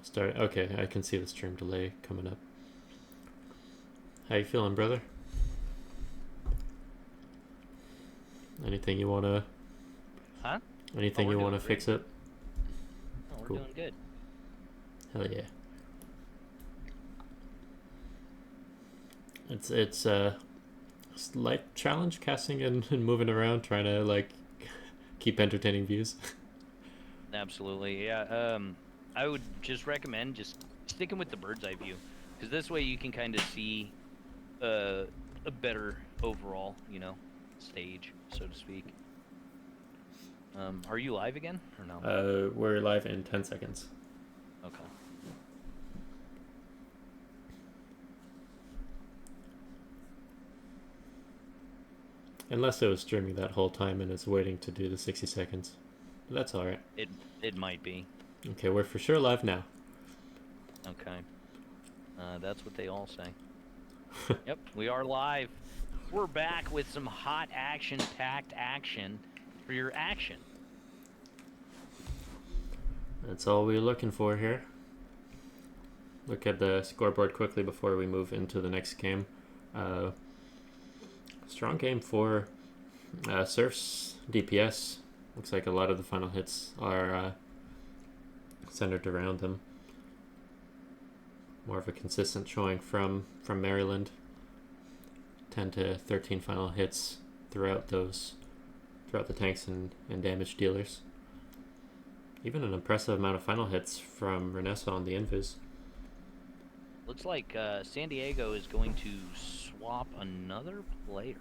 Start. Okay, I can see the stream delay coming up. How you feeling, brother? Anything you wanna? Huh? Oh, Anything we're you doing wanna great. fix up? Oh, we're Cool. doing good. Hell yeah. It's a slight challenge casting and moving around, trying to like keep entertaining views. Absolutely. Yeah. I would just recommend just sticking with the bird's eye view, because this way you can kind of see uh, a better overall, stage, so to speak. Are you live again or no? We're live in 10 seconds. Okay. Unless it was streaming that whole time and it's waiting to do the 60 seconds. But that's alright. It might be. Okay, we're for sure live now. Okay. That's what they all say. Yep, we are live. We're back with some hot action-packed action for your action. That's all we're looking for here. Look at the scoreboard quickly before we move into the next game. Uh, Strong game for Surf's DPS. Looks like a lot of the final hits are centered around them. More of a consistent showing from Maryland. 10 to 13 final hits throughout the tanks and damage dealers. Even an impressive amount of final hits from Renessa on the Invis. Looks like San Diego is going to swap another player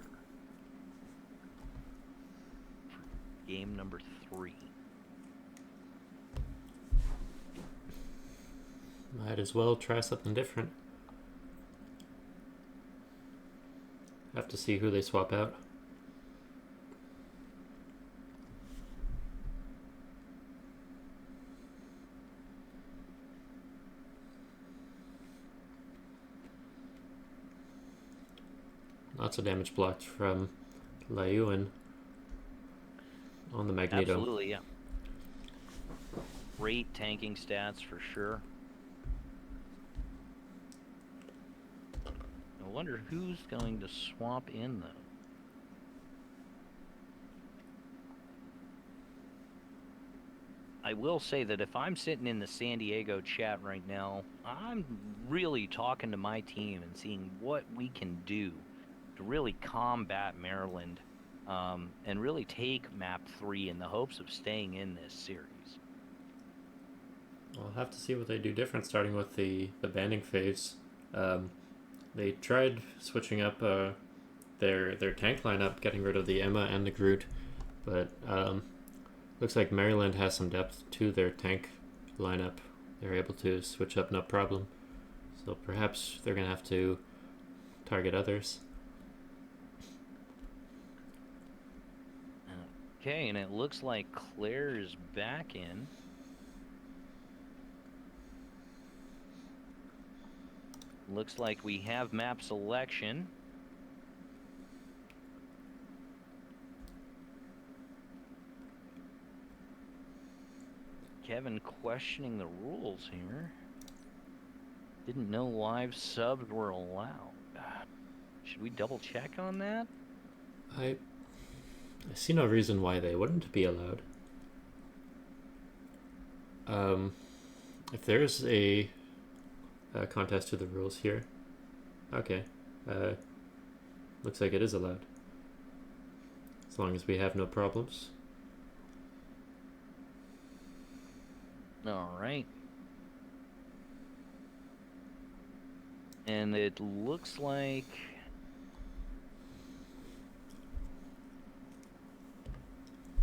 for game number 3. Might as well try something different. Have to see who they swap out. Lots of damage blocked from Layuan on the Magneto. Absolutely, yeah. Great tanking stats for sure. I wonder who's going to swap in, though. I will say that if I'm sitting in the San Diego chat right now, I'm really talking to my team and seeing what we can do to really combat Maryland and really take map 3 in the hopes of staying in this series. I'll have to see what they do different, starting with the banding phase. Um, they tried switching up their tank lineup, getting rid of the Emma and the Groot, but looks like Maryland has some depth to their tank lineup. They're able to switch up no problem. So perhaps they're gonna have to target others. Okay, and it looks like Claire is back in. Looks like we have map selection. Kevin questioning the rules here. Didn't know live subs were allowed. Should we double check on that? I see no reason why they wouldn't be allowed. Um, if there's a contest to the rules here, okay. Uh, Looks like it is allowed. As long as we have no problems. All right. And it looks like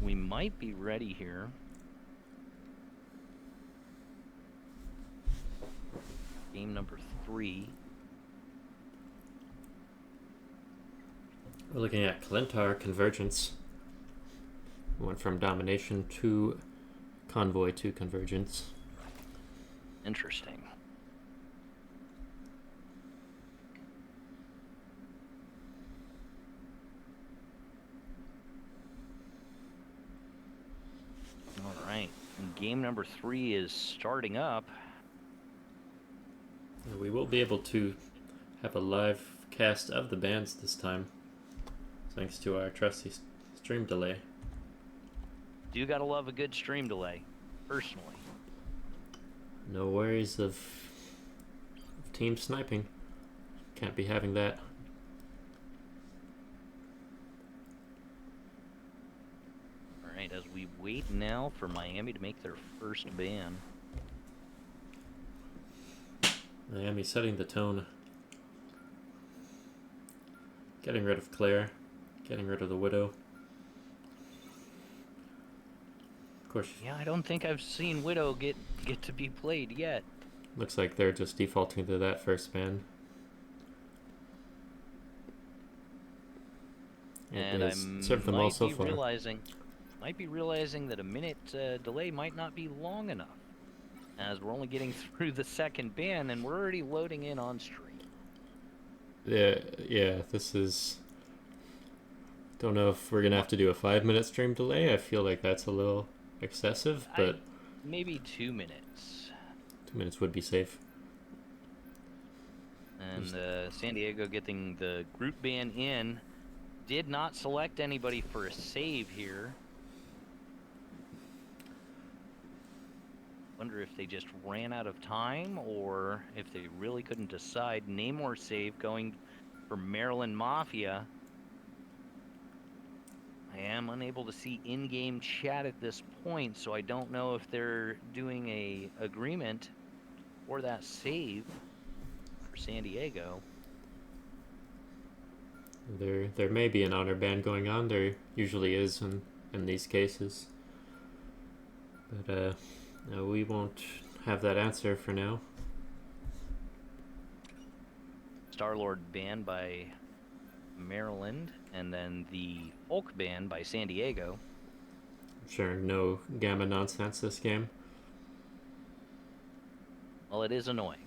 we might be ready here. Game number 3. We're looking at Kalintar Convergence. Went from Domination to Convoy to Convergence. Interesting. All right. And game number 3 is starting up. We will be able to have a live cast of the bands this time, thanks to our trusty stream delay. Do gotta love a good stream delay, personally. No worries of team sniping. Can't be having that. Alright, as we wait now for Miami to make their first ban. Miami setting the tone. Getting rid of Claire. Getting rid of the Widow. Of course. Yeah, I don't think I've seen Widow get to be played yet. Looks like they're just defaulting to that first ban. And I served them all so far. might be realizing that a minute delay might not be long enough, as we're only getting through the second ban and we're already loading in on stream. Yeah, this is... Don't know if we're gonna have to do a 5-minute stream delay. I feel like that's a little excessive, but... Maybe 2 minutes. 2 minutes would be safe. And San Diego getting the group ban in. Did not select anybody for a save here. Wonder if they just ran out of time or if they really couldn't decide. Namor save going for Maryland Mafia. I am unable to see in-game chat at this point, so I don't know if they're doing a agreement for that save for San Diego. There may be an honor ban going on. There usually is in these cases. But no, we won't have that answer for now. Star-Lord banned by Maryland, and then the Hulk ban by San Diego. Sure, no Gamma nonsense this game. Well, it is annoying.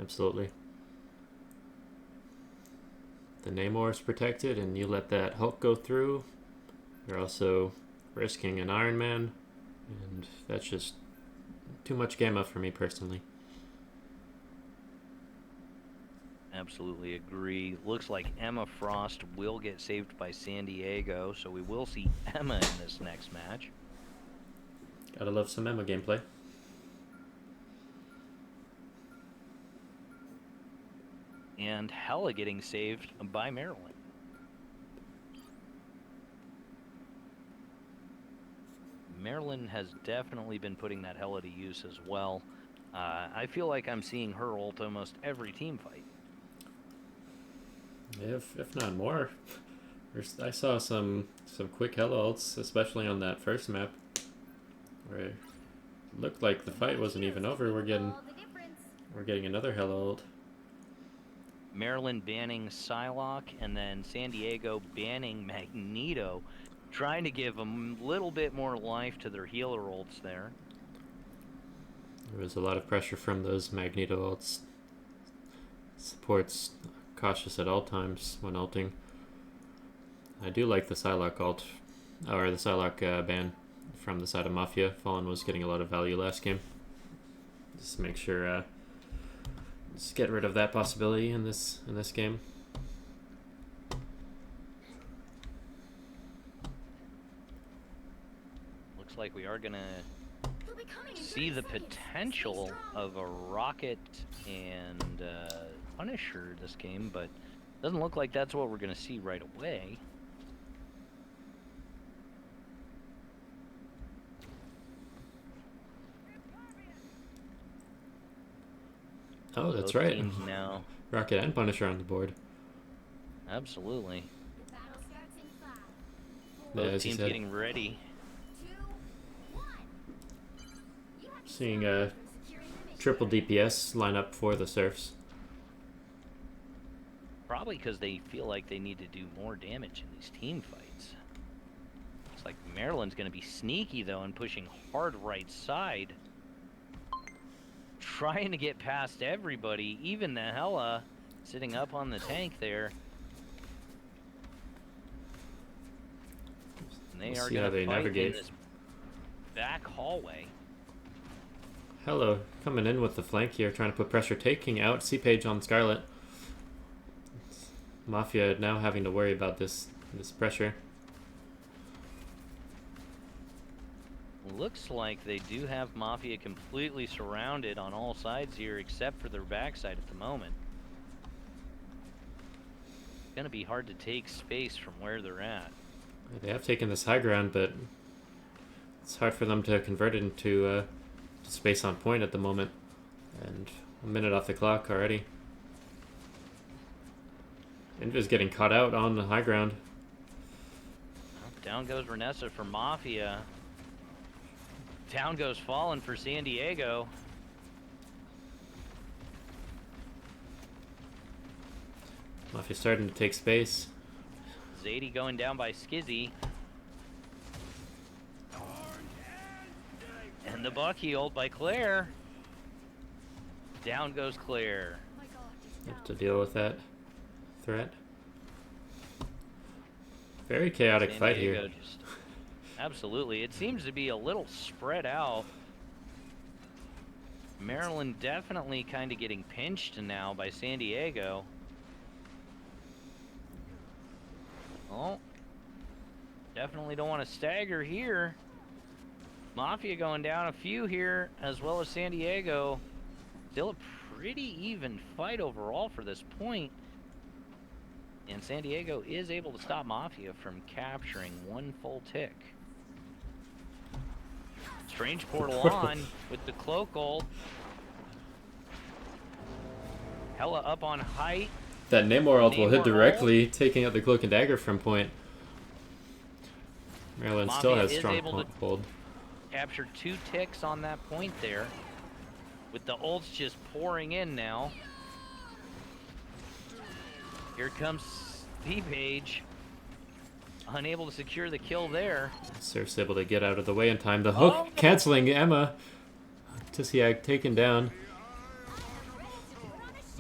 Absolutely. The Namor is protected, and you let that Hulk go through. You're also risking an Iron Man, and that's just too much Gamma for me personally. Absolutely agree. Looks like Emma Frost will get saved by San Diego, so we will see Emma in this next match. Gotta love some Emma gameplay. And Hella getting saved by Maryland. Maryland has definitely been putting that Hella to use as well. I feel like I'm seeing her ult almost every team fight. If not more. I saw some quick Hella ults, especially on that first map, where it looked like the fight wasn't even over. We're getting another Hella ult. Maryland banning Psylocke, and then San Diego banning Magneto, trying to give a little bit more life to their healer ults there. There was a lot of pressure from those Magneto ults. Support's cautious at all times when ulting. I do like the Psylocke ult, or the Psylocke ban from the side of Mafia. Fallen was getting a lot of value last game. Just make sure, just get rid of that possibility in this game. Looks like we are gonna see the potential of a Rocket and Punisher this game, but doesn't look like that's what we're gonna see right away. Oh, that's right. Teams now. Rocket and Punisher on the board. Absolutely. Yeah, Both as you teams said. getting ready. Seeing a triple DPS line up for the Serfs. Probably because they feel like they need to do more damage in these team fights. Looks like Maryland's going to be sneaky, though, and pushing hard right side. Trying to get past everybody, even the Hella sitting up on the tank there. And they are going to fight in this back hallway. Hello, coming in with the flank here, trying to put pressure, taking out C-Page on Scarlet. Mafia now having to worry about this pressure. Looks like they do have Mafia completely surrounded on all sides here, except for their backside at the moment. It's gonna be hard to take space from where they're at. They have taken this high ground, but it's hard for them to convert it into space on point at the moment. And a minute off the clock already. Inva's getting caught out on the high ground. Down goes Renessa for Mafia. Down goes Fallen for San Diego. Mafia starting to take space. Zadie going down by Skizzy. And the Bucky ult by Claire. Down goes Claire. Have to deal with that threat. Very chaotic San fight Diego here. Absolutely. It seems to be a little spread out. Maryland definitely kind of getting pinched now by San Diego. Oh, definitely don't want to stagger here. Mafia going down a few here, as well as San Diego. Still a pretty even fight overall for this point. And San Diego is able to stop Mafia from capturing one full tick. Strange portal on with the cloak ult. Hella up on height. That Namor ult will hit Namor directly, taking out the cloak and dagger from point. Maryland still Mafia has is strong able to hold. capture 2 ticks on that point there. With the ults just pouring in now. Here comes C-Page. Unable to secure the kill there. Surf's able to get out of the way in time. The hook canceling Emma. Tissiag taken down.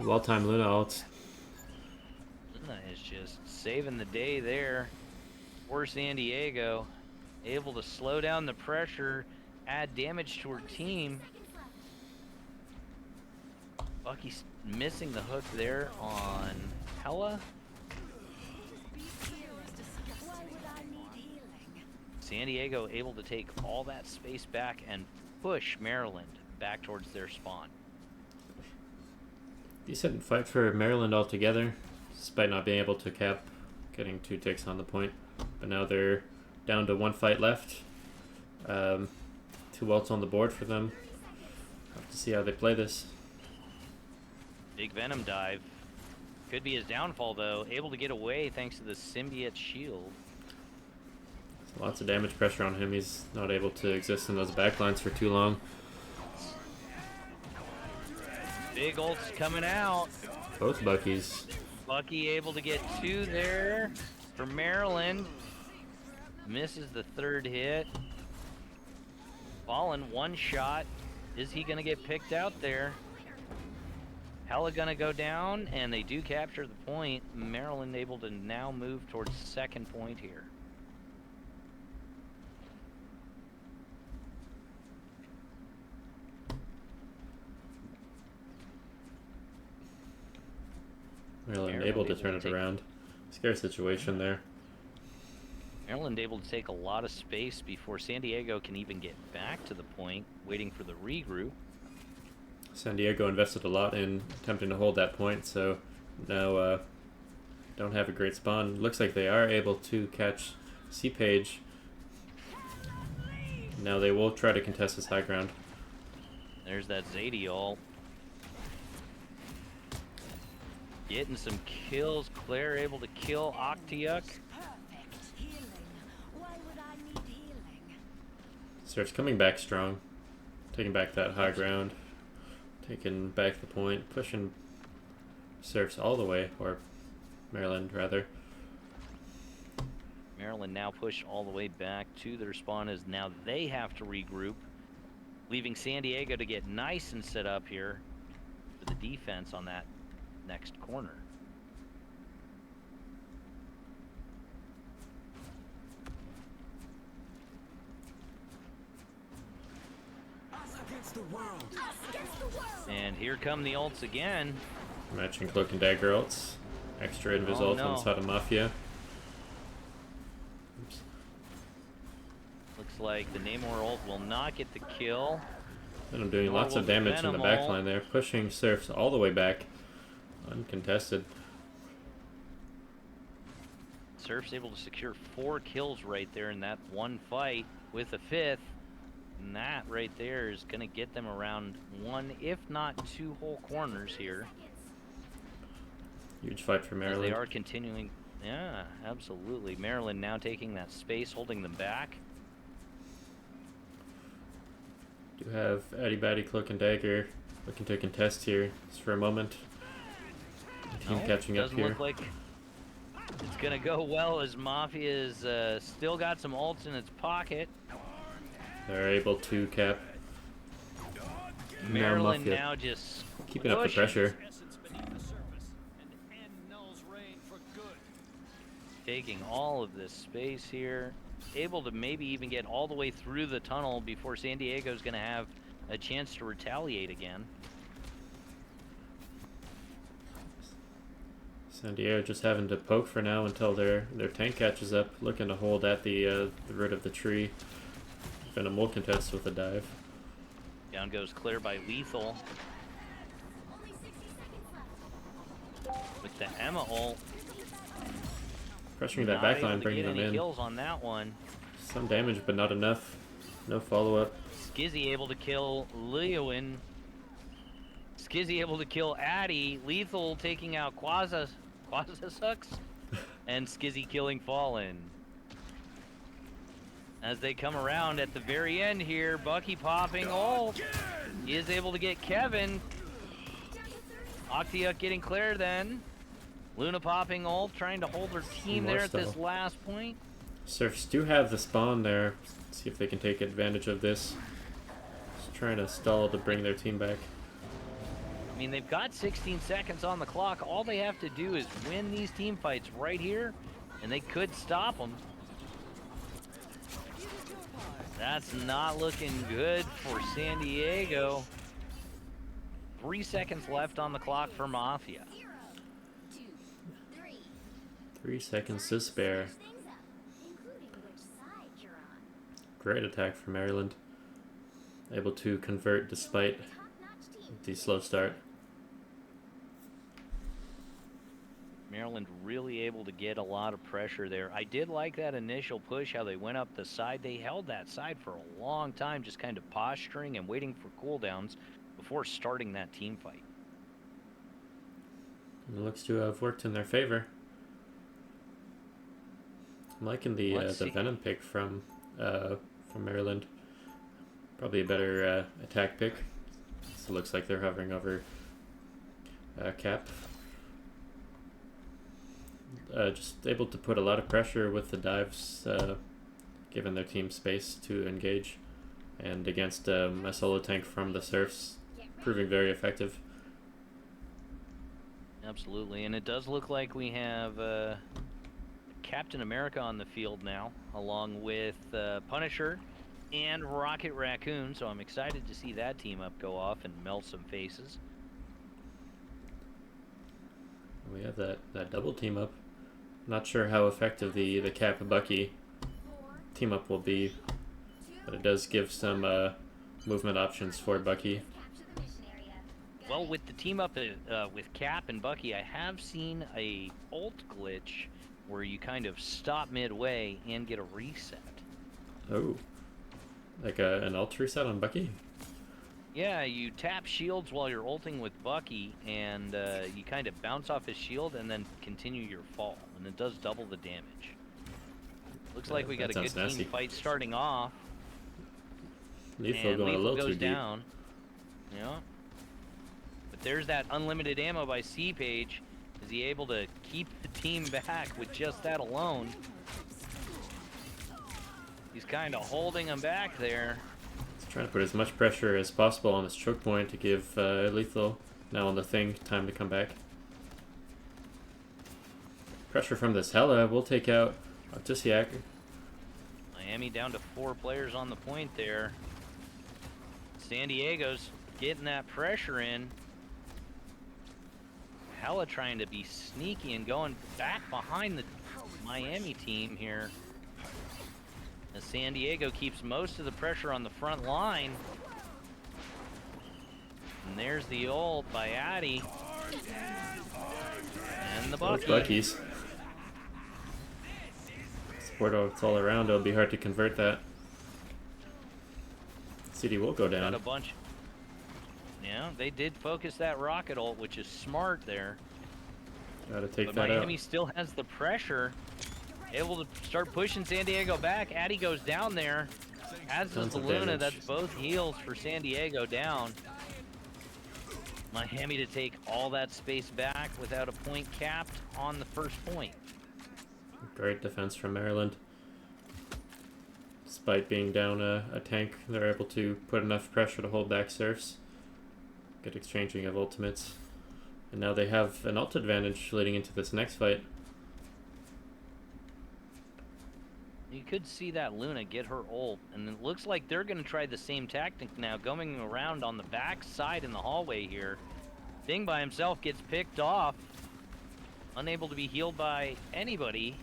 Well-timed Luna ult. Luna is just saving the day there for San Diego. Able to slow down the pressure, add damage to her team. Bucky's missing the hook there on Hella. San Diego able to take all that space back and push Maryland back towards their spawn. Decent fight for Maryland altogether, despite not being able to cap getting 2 ticks on the point. But now they're down to 1 fight left. 2 ults on the board for them. Have to see how they play this. Big Venom dive. Could be his downfall though. Able to get away thanks to the symbiote shield. Lots of damage pressure on him. He's not able to exist in those backlines for too long. Big ults coming out. Both Buckies. Bucky able to get 2 there for Maryland. Misses the 3rd hit. Fallen 1 shot. Is he gonna get picked out there? Hella gonna go down, and they do capture the point. Maryland able to now move towards 2nd point here. Maryland able to turn it around. Scary situation there. Maryland able to take a lot of space before San Diego can even get back to the point, waiting for the regroup. San Diego invested a lot in attempting to hold that point, so now don't have a great spawn. Looks like they are able to catch C-Page. Now they will try to contest this high ground. There's that Zadie ult. Getting some kills. Claire able to kill Octiuk. Starts coming back strong. Taking back that high ground. Taking back the point. Pushing Surfs all the way. Or Maryland, rather. Maryland now pushed all the way back to their spawn as now they have to regroup. Leaving San Diego to get nice and set up here for the defense on that next corner. And here come the ults again. Matching Cloak and Dagger ults. Extra invis ult on the side of Mafia. Oops. Looks like the Namor ult will not get the kill. And I'm doing lots of damage in the backline there, pushing Surfs all the way back. Uncontested. Surf's able to secure 4 kills right there in that one fight with a 5th. And that right there is going to get them around 1, if not 2 whole corners here. Huge fight for Maryland. As they are continuing. Yeah, absolutely. Maryland now taking that space, holding them back. Do have Addy Baddy, Cloak and Dagger looking to contest here just for a moment. Team catching up here. Doesn't look like it's going to go well as Mafia's still got some ults in its pocket. They're able to cap. Maryland now just keeping up the pressure. Taking all of this space here. Able to maybe even get all the way through the tunnel before San Diego's going to have a chance to retaliate again. San Diego just having to poke for now until their tank catches up, looking to hold at the root of the tree. Venom will contest with a dive. Down goes Clear by Lethal. With the Emma ult. Pressuring that backline, bringing them in. Kills on that one. Some damage, but not enough. No follow-up. Skizzy able to kill Lewin. Skizzy able to kill Addy. Lethal taking out Quaza sucks. And Skizzy killing Fallen. As they come around at the very end here, Bucky popping ult. He is able to get Kevin. Octiuk getting Claire then. Luna popping ult, trying to hold her team there at this last point. Surfs do have the spawn there. Let's see if they can take advantage of this. Just trying to stall to bring their team back. I mean, they've got 16 seconds on the clock. All they have to do is win these team fights right here, and they could stop them. That's not looking good for San Diego. 3 seconds left on the clock for Mafia. 3 seconds to spare. Great attack from Maryland. Able to convert despite the slow start. Maryland really able to get a lot of pressure there. I did like that initial push, how they went up the side. They held that side for a long time, just kind of posturing and waiting for cooldowns before starting that team fight. It looks to have worked in their favor. I'm liking the Venom pick from Maryland. Probably a better attack pick. So it looks like they're hovering over Cap. Just able to put a lot of pressure with the dives, giving their team space to engage, and against a solo tank from the Surfs, proving very effective. Absolutely, and it does look like we have Captain America on the field now, along with Punisher and Rocket Raccoon, so I'm excited to see that team up go off and melt some faces. We have that double team up. Not sure how effective the Cap Bucky team up will be, but it does give some movement options for Bucky. Well, with the team up with Cap and Bucky, I have seen a ult glitch where you kind of stop midway and get a reset. Oh, like an ult reset on Bucky? Yeah, you tap shields while you're ulting with Bucky, and you kind of bounce off his shield and then continue your fall, and it does double the damage. Looks like we got a good team fight starting off. Lethal going a little too deep. Down. Yeah. But there's that unlimited ammo by C-Page. Is he able to keep the team back with just that alone? He's kind of holding them back there. Trying to put as much pressure as possible on this choke point to give Lethal, now on the thing, time to come back. Pressure from this Hela will take out Octisiak. Miami down to 4 players on the point there. San Diego's getting that pressure in. Hella trying to be sneaky and going back behind the Miami team here. As San Diego keeps most of the pressure on the front line. And there's the ult by Addy. And the Both Bucky. Buckies. Support ults all around, it'll be hard to convert that. CD will go down. Got a bunch. Yeah, they did focus that rocket ult, which is smart there. Gotta take But that Miami out. still has the pressure. Able to start pushing San Diego back. Addy goes down there. As does Tons the of Luna. damage. That's both heals for San Diego down. Miami to take all that space back without a point capped on the first point. Great defense from Maryland. Despite being down a tank, they're able to put enough pressure to hold back Surfs. Good exchanging of ultimates. And now they have an ult advantage leading into this next fight. You could see that Luna get her ult, and it looks like they're going to try the same tactic now, going around on the back side in the hallway here. Thing by himself gets picked off, unable to be healed by anybody.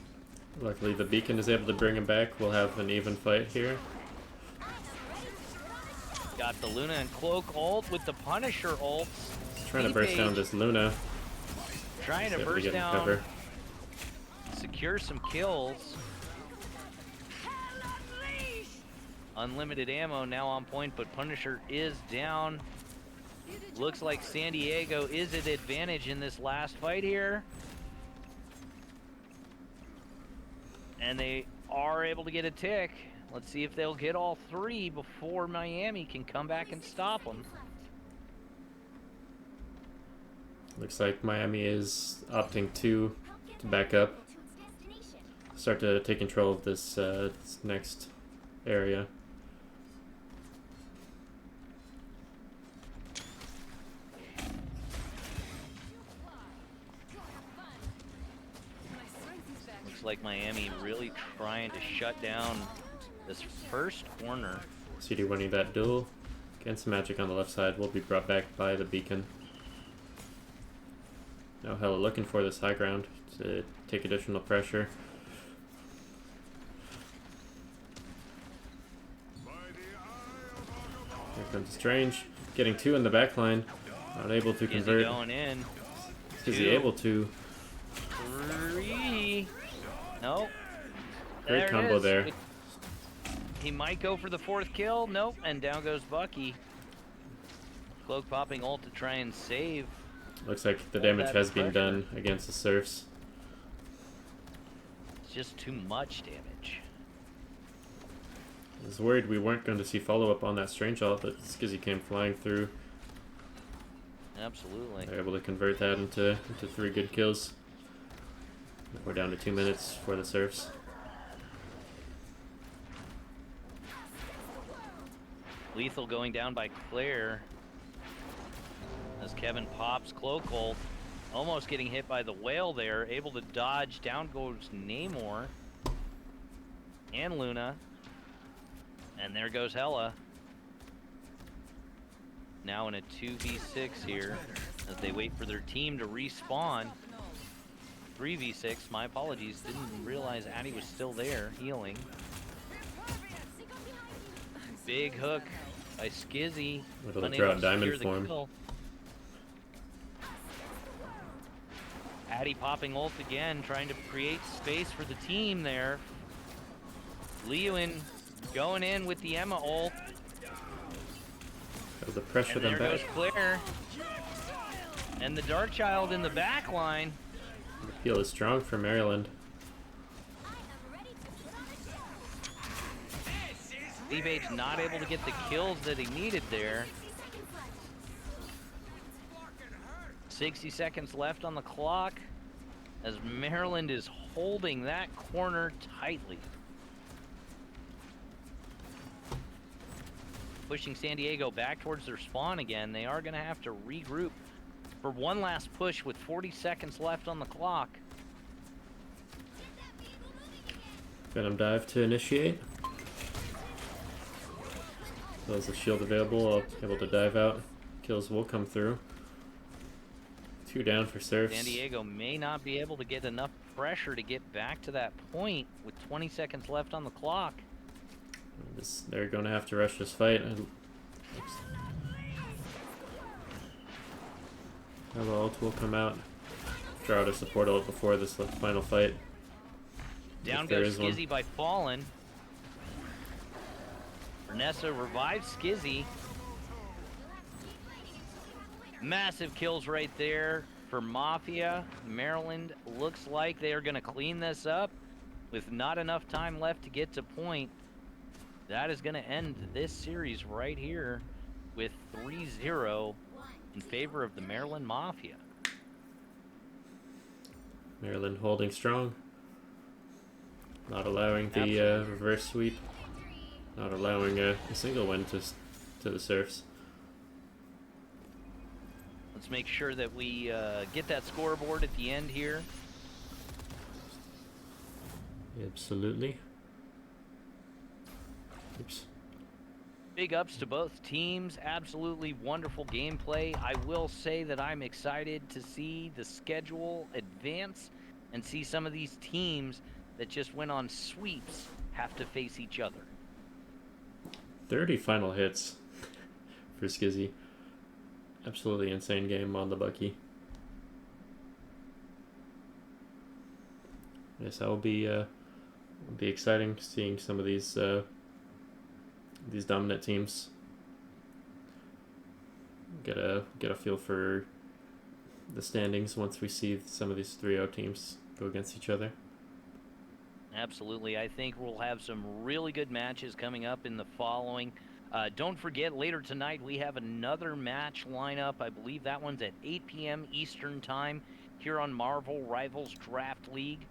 Luckily the beacon is able to bring him back. We'll have an even fight here. Got the Luna and Cloak ult with the Punisher ults. He's trying to burst down this Luna. Trying to He's able burst get in down, cover. secure some kills. Unlimited ammo now on point, but Punisher is down. Looks like San Diego is at advantage in this last fight here. And they are able to get a tick. Let's see if they'll get all three before Miami can come back and stop them. Looks like Miami is opting to back up. Start to take control of this next area. Looks like Miami really trying to shut down this first corner. CD winning that duel. Against Magic on the left side will be brought back by the beacon. Now Hella looking for this high ground to take additional pressure. Here comes Strange. Getting two in the back line. Not able to Is he convert. going in? Is he Two. able to? Three. Nope. Great There it combo is. there. He might go for the fourth kill. Nope. And down goes Bucky. Cloak popping ult to try and save. Looks like the All damage that has been pressure. done against the Surfs. It's just too much damage. I was worried we weren't going to see follow-up on that Strange ult, but Skizzy came flying through. Absolutely. They're able to convert that into 3 good kills. We're down to 2 minutes for the Surfs. Lethal going down by Claire. As Kevin pops Cloak ult. Almost getting hit by the whale there. Able to dodge. Down goes Namor. And Luna. And there goes Hella. Now in a 2v6 here. As they wait for their team to respawn. 3v6. My apologies. Didn't realize Addy was still there. Healing. Big hook by Skizzy. Able to Unable throw out to diamond secure the form. kill. Addy popping ult again, trying to create space for the team there. Lewin going in with the Emma ult. Able to pressure And them there back. goes Claire. And the Dark Child in the back line. The peel is strong for Maryland. Steve H not able to get the kills that he needed there. 60 seconds left on the clock as Maryland is holding that corner tightly. Pushing San Diego back towards their spawn again. They are going to have to regroup for one last push with 40 seconds left on the clock. Venom dive to initiate. There's a shield available. I'll be able to dive out. Kills will come through. 2 down for Surfs. San Diego may not be able to get enough pressure to get back to that point with 20 seconds left on the clock. They're going to have to rush this fight. Hello, ult will come out. Draw out a support ult before this final fight. Down goes Skizzy by Fallen. Vanessa revives Skizzy. Massive kills right there for Mafia. Maryland looks like they are going to clean this up with not enough time left to get to point. That is going to end this series right here with 3-0 in favor of the Maryland Mafia. Maryland holding strong. Not allowing the reverse sweep. Not allowing a single win to the Surfs. Let's make sure that we get that scoreboard at the end here. Absolutely. Oops. Big ups to both teams. Absolutely wonderful gameplay. I will say that I'm excited to see the schedule advance and see some of these teams that just went on sweeps have to face each other. 30 final hits for Skizzy. Absolutely insane game on the Bucky. Yes, that will be exciting seeing some of these dominant teams. Get a feel for the standings once we see some of these 3-0 teams go against each other. Absolutely. I think we'll have some really good matches coming up in the following. Don't forget, later tonight we have another match lineup. I believe that one's at 8 p.m. Eastern Time here on Marvel Rivals Draft League.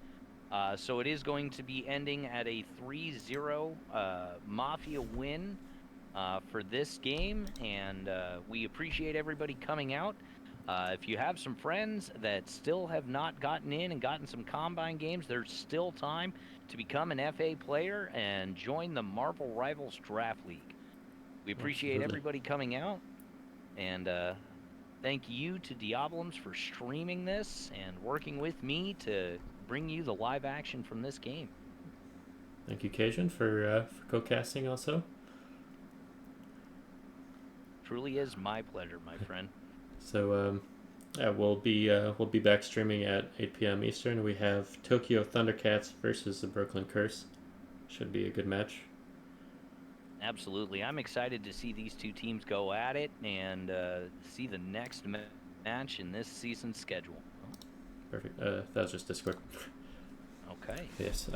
So it is going to be ending at a 3-0 Mafia win for this game, and we appreciate everybody coming out. If you have some friends that still have not gotten in and gotten some Combine games, there's still time to become an FA player and join the Marvel Rivals Draft League. We appreciate everybody coming out, and thank you to Diablums for streaming this and working with me to bring you the live action from this game. Thank you, Cajun, for co-casting also. Truly is my pleasure, my friend. So yeah, we'll be back streaming at 8 p.m. Eastern. We have Tokyo Thundercats versus the Brooklyn Curse. Should be a good match. Absolutely. I'm excited to see these two teams go at it and see the next match in this season's schedule. Perfect. That was just Discord. Okay. Yes.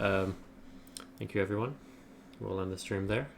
Thank you, everyone. We'll end the stream there.